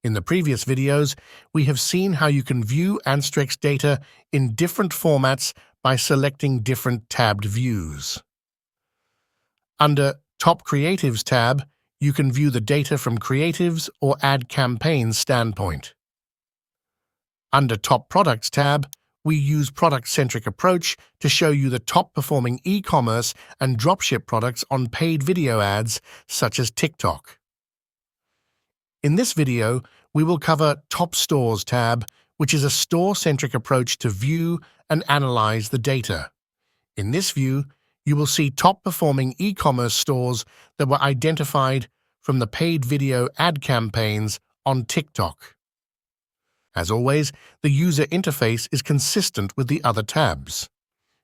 In the previous videos, we have seen how you can view Anstrex data in different formats by selecting different tabbed views. Under Top Creatives tab, you can view the data from Creatives or Ad Campaigns standpoint. Under Top Products tab, we use product-centric approach to show you the top-performing e-commerce and dropship products on paid video ads such as TikTok. In this video, we will cover Top Stores tab, which is a store-centric approach to view and analyze the data. In this view, you will see top-performing e-commerce stores that were identified from the paid video ad campaigns on TikTok. As always, the user interface is consistent with the other tabs.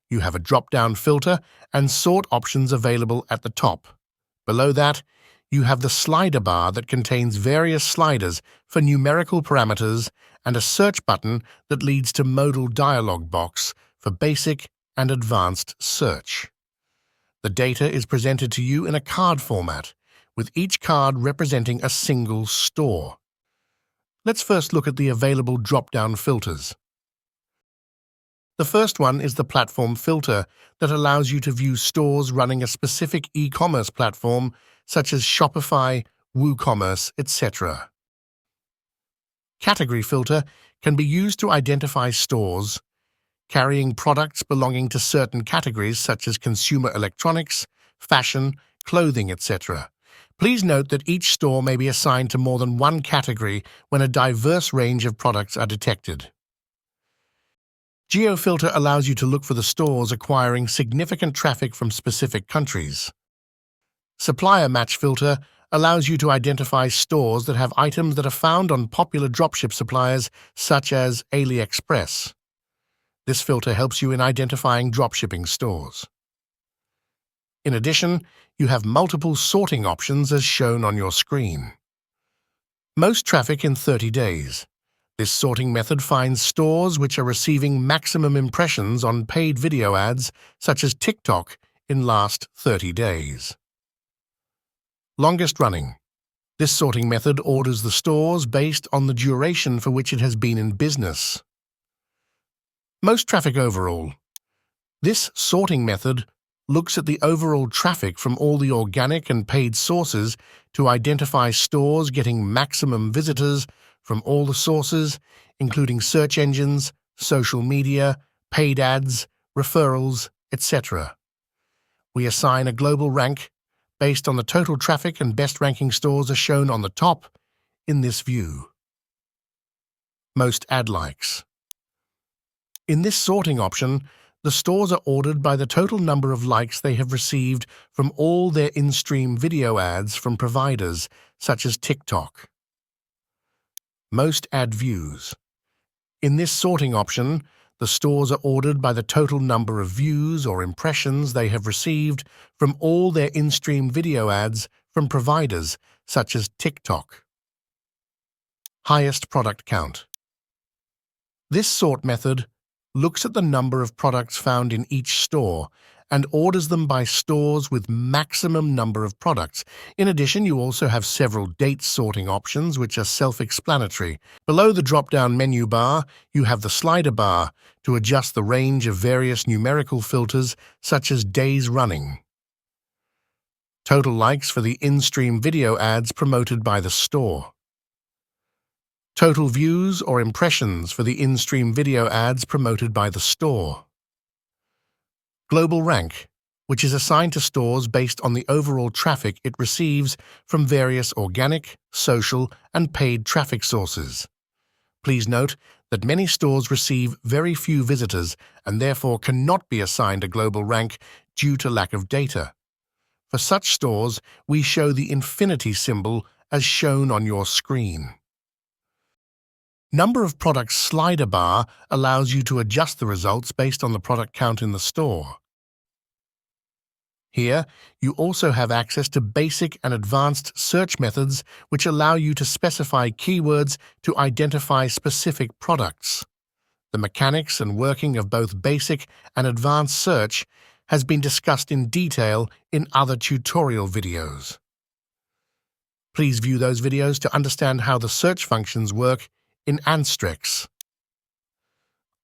You have a drop-down filter and sort options available at the top. Below that, you have the slider bar that contains various sliders for numerical parameters and a search button that leads to modal dialog box for basic and advanced search. The data is presented to you in a card format, with each card representing a single store. Let's first look at the available drop-down filters. The first one is the platform filter that allows you to view stores running a specific e-commerce platform such as Shopify, WooCommerce, etc. Category filter can be used to identify stores carrying products belonging to certain categories such as consumer electronics, fashion, clothing, etc. Please note that each store may be assigned to more than one category when a diverse range of products are detected. GeoFilter allows you to look for the stores acquiring significant traffic from specific countries. Supplier Match Filter allows you to identify stores that have items that are found on popular dropship suppliers such as AliExpress. This filter helps you in identifying dropshipping stores. In addition, you have multiple sorting options as shown on your screen. Most traffic in 30 days. This sorting method finds stores which are receiving maximum impressions on paid video ads such as TikTok in last 30 days. Longest running. This sorting method orders the stores based on the duration for which it has been in business. Most traffic overall. This sorting method looks at the overall traffic from all the organic and paid sources to identify stores getting maximum visitors from all the sources, including search engines, social media, paid ads, referrals, etc. We assign a global rank based on the total traffic, and best ranking stores are shown on the top in this view. Most ad likes. In this sorting option, the stores are ordered by the total number of likes they have received from all their in-stream video ads from providers such as TikTok. Most ad views. In this sorting option, the stores are ordered by the total number of views or impressions they have received from all their in-stream video ads from providers such as TikTok. Highest product count. This sort method looks at the number of products found in each store and orders them by stores with maximum number of products. In addition, you also have several date sorting options which are self-explanatory. Below the drop-down menu bar, you have the slider bar to adjust the range of various numerical filters such as days running. Total likes for the in-stream video ads promoted by the store. Total views or impressions for the in-stream video ads promoted by the store. Global rank, which is assigned to stores based on the overall traffic it receives from various organic, social, and paid traffic sources. Please note that many stores receive very few visitors and therefore cannot be assigned a global rank due to lack of data. For such stores, we show the infinity symbol as shown on your screen. Number of products slider bar allows you to adjust the results based on the product count in the store. Here, you also have access to basic and advanced search methods which allow you to specify keywords to identify specific products. The mechanics and working of both basic and advanced search has been discussed in detail in other tutorial videos. Please view those videos to understand how the search functions work in Anstrex.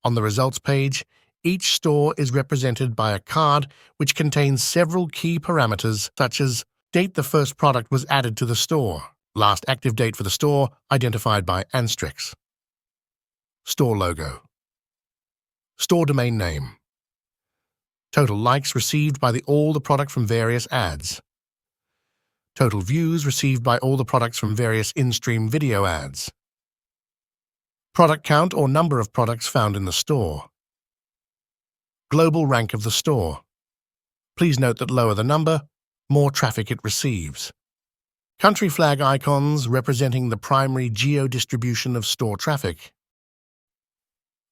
On the results page, each store is represented by a card which contains several key parameters such as date the first product was added to the store, last active date for the store identified by Anstrex, store logo, store domain name, total likes received by all the product from various ads, total views received by all the products from various in-stream video ads, product count or number of products found in the store, global rank of the store. Please note that lower the number, more traffic it receives. Country flag icons representing the primary geo-distribution of store traffic.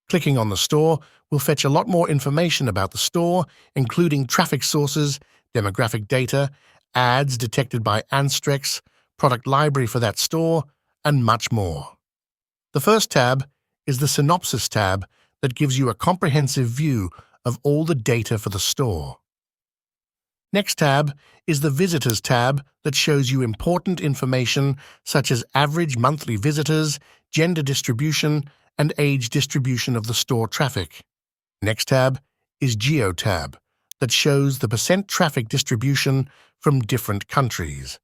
Clicking on the store will fetch a lot more information about the store, including traffic sources, demographic data, ads detected by Anstrex, product library for that store, and much more. The first tab is the Synopsis tab that gives you a comprehensive view of all the data for the store. Next tab is the Visitors tab that shows you important information such as average monthly visitors, gender distribution, and age distribution of the store traffic. Next tab is Geo tab that shows the % traffic distribution from different countries.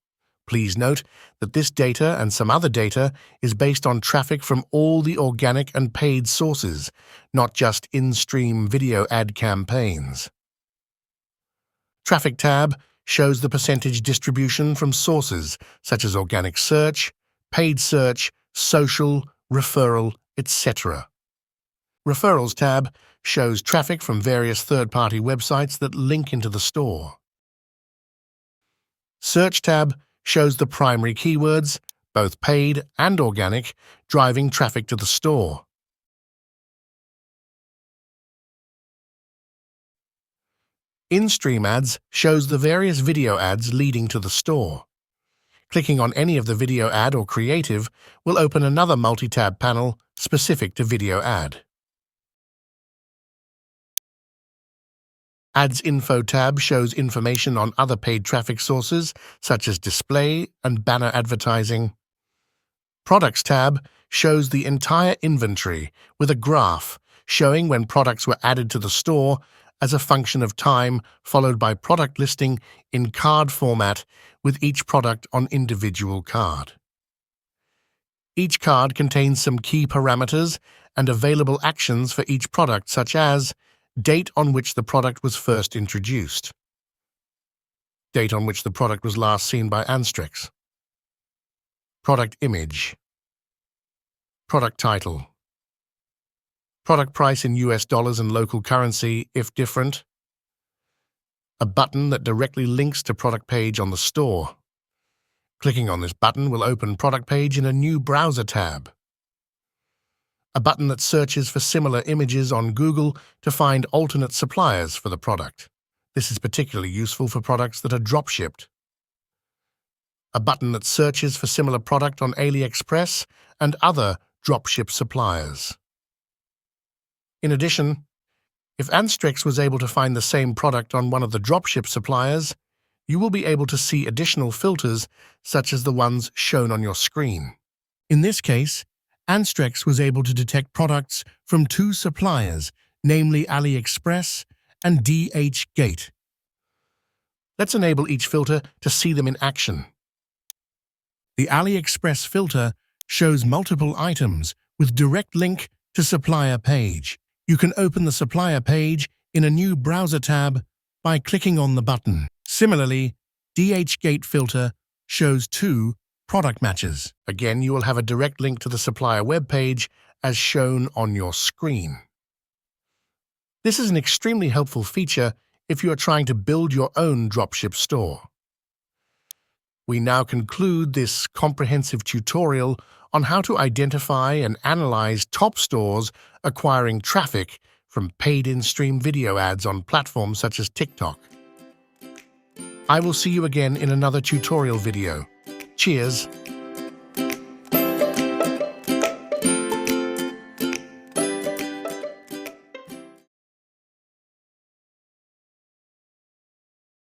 Please note that this data and some other data is based on traffic from all the organic and paid sources, not just in-stream video ad campaigns. Traffic tab shows the % distribution from sources such as organic search, paid search, social, referral, etc. Referrals tab shows traffic from various third-party websites that link into the store. Search tab shows the primary keywords, both paid and organic, driving traffic to the store. In-stream ads shows the various video ads leading to the store. Clicking on any of the video ad or creative will open another multi-tab panel specific to video ad. Ads Info tab shows information on other paid traffic sources such as display and banner advertising. Products tab shows the entire inventory with a graph showing when products were added to the store as a function of time, followed by product listing in card format with each product on individual card. Each card contains some key parameters and available actions for each product, such as date on which the product was first introduced, date on which the product was last seen by Anstrex, product image, product title, product price in US dollars and local currency if different, a button that directly links to product page on the store. Clicking on this button will open product page in a new browser tab. A button that searches for similar images on Google to find alternate suppliers for the product. This is particularly useful for products that are dropshipped. A button that searches for similar product on AliExpress and other dropship suppliers. In addition, if Anstrex was able to find the same product on one of the dropship suppliers, you will be able to see additional filters such as the ones shown on your screen. In this case, Anstrex was able to detect products from 2 suppliers, namely AliExpress and DHgate. Let's enable each filter to see them in action. The AliExpress filter shows multiple items with direct link to supplier page. You can open the supplier page in a new browser tab by clicking on the button. Similarly, DHgate filter shows 2 product matches. Again, you will have a direct link to the supplier web page as shown on your screen. This is an extremely helpful feature if you are trying to build your own dropship store. We now conclude this comprehensive tutorial on how to identify and analyze top stores acquiring traffic from paid in-stream video ads on platforms such as TikTok. I will see you again in another tutorial video. Cheers!